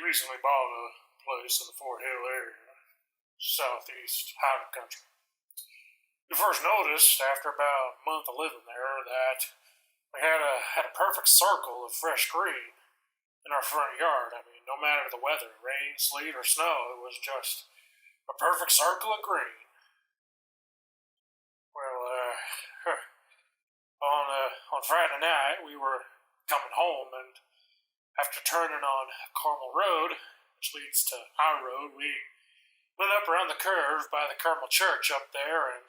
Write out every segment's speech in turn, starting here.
recently bought a place in the Fort Hill area, southeast Highland country. We first noticed after about a month of living there that we had a perfect circle of fresh green in our front yard. I mean, no matter the weather, rain, sleet, or snow, it was just a perfect circle of green. Well, on Friday night, we were coming home, and after turning on Carmel Road, which leads to our road, we went up around the curve by the Carmel Church up there, and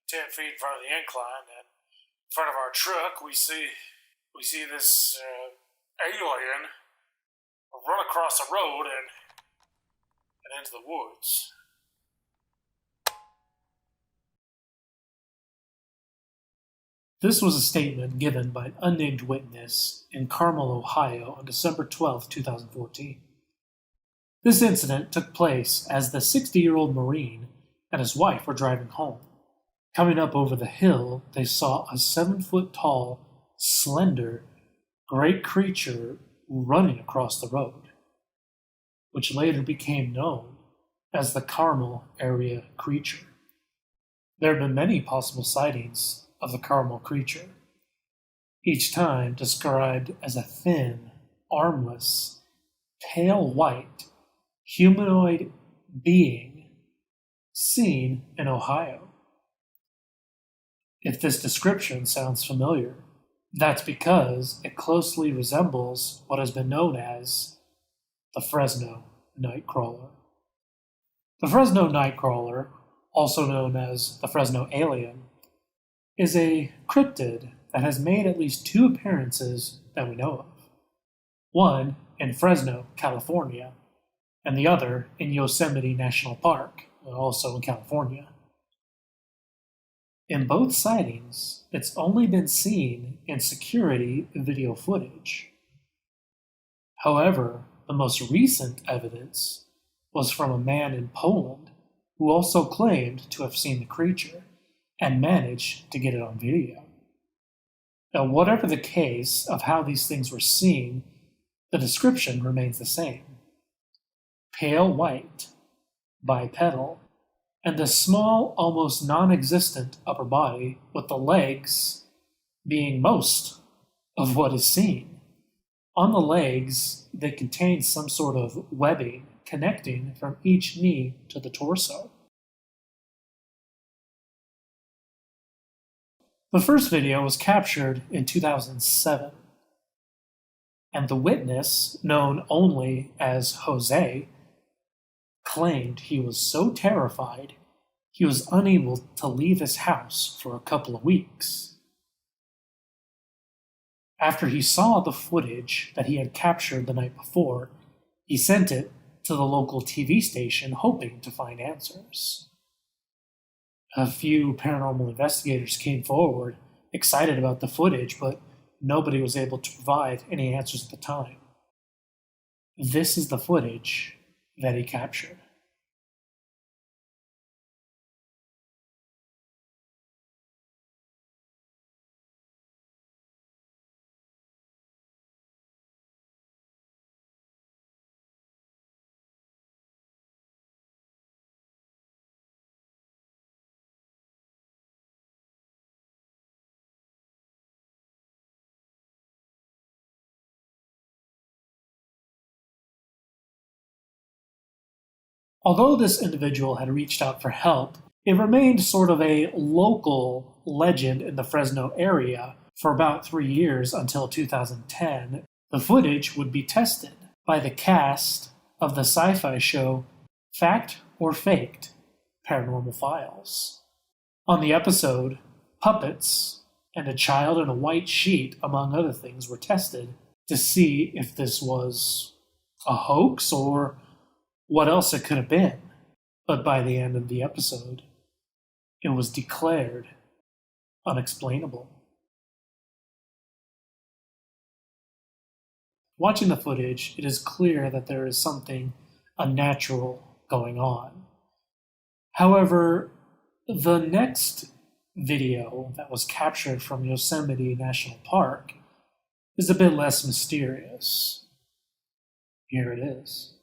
10 feet in front of the incline, and in front of our truck, we see this alien run across the road and into the woods. This was a statement given by an unnamed witness in Carmel, Ohio on December 12, 2014. This incident took place as the 60-year-old Marine and his wife were driving home. Coming up over the hill, they saw a 7-foot-tall, slender, gray creature running across the road, which later became known as the Carmel area creature. There have been many possible sightings of the Carmel creature, each time described as a thin, armless, pale white, humanoid being seen in Ohio. If this description sounds familiar, that's because it closely resembles what has been known as the Fresno Nightcrawler. The Fresno Nightcrawler, also known as the Fresno Alien, is a cryptid that has made at least 2 appearances that we know of. One in Fresno, California, and the other in Yosemite National Park, also in California. In both sightings, it's only been seen in security video footage. However, the most recent evidence was from a man in Poland who also claimed to have seen the creature and managed to get it on video. Now, whatever the case of how these things were seen, the description remains the same. Pale white, bipedal, and a small, almost non-existent upper body with the legs being most of what is seen. On the legs, they contain some sort of webbing connecting from each knee to the torso. The first video was captured in 2007, and the witness, known only as Jose, claimed he was so terrified he was unable to leave his house for a couple of weeks. After he saw the footage that he had captured the night before, he sent it to the local TV station hoping to find answers. A few paranormal investigators came forward, excited about the footage, but nobody was able to provide any answers at the time. This is the footage that he captured. Although this individual had reached out for help, it remained sort of a local legend in the Fresno area for about 3 years until 2010. The footage would be tested by the cast of the sci-fi show Fact or Faked: Paranormal Files. On the episode, puppets and a child in a white sheet, among other things, were tested to see if this was a hoax or what else it could have been. But by the end of the episode, it was declared unexplainable. Watching the footage, it is clear that there is something unnatural going on. However, the next video that was captured from Yosemite National Park is a bit less mysterious. Here it is.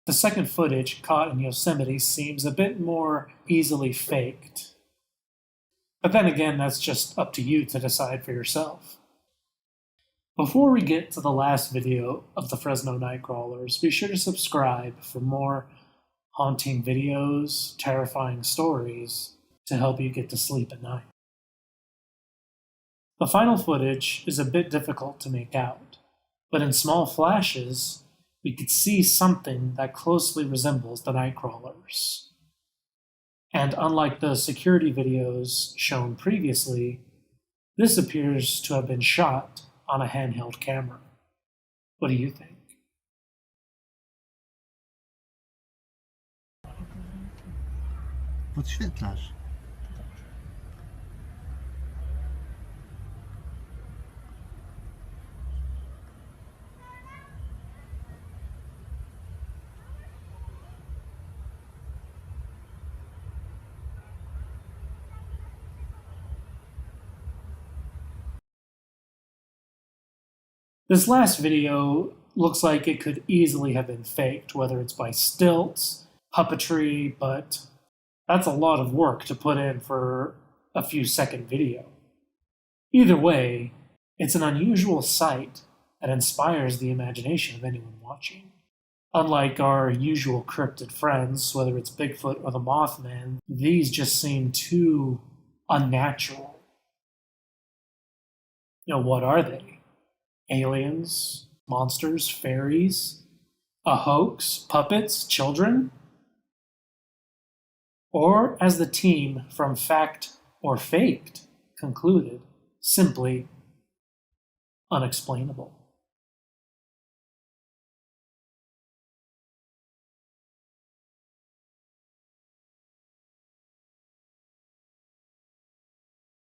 The second footage caught in Yosemite seems a bit more easily faked. But then again, that's just up to you to decide for yourself. Before we get to the last video of the Fresno Nightcrawlers, be sure to subscribe for more haunting videos, terrifying stories to help you get to sleep at night. The final footage is a bit difficult to make out, but in small flashes, we could see something that closely resembles the Nightcrawlers. And unlike the security videos shown previously, this appears to have been shot on a handheld camera. What do you think? Podświetlasz. This last video looks like it could easily have been faked, whether it's by stilts, puppetry, but that's a lot of work to put in for a few second video. Either way, it's an unusual sight that inspires the imagination of anyone watching. Unlike our usual cryptid friends, whether it's Bigfoot or the Mothman, these just seem too unnatural. What are they? Aliens? Monsters? Fairies? A hoax? Puppets? Children? Or, as the team from Fact or Faked concluded, simply unexplainable.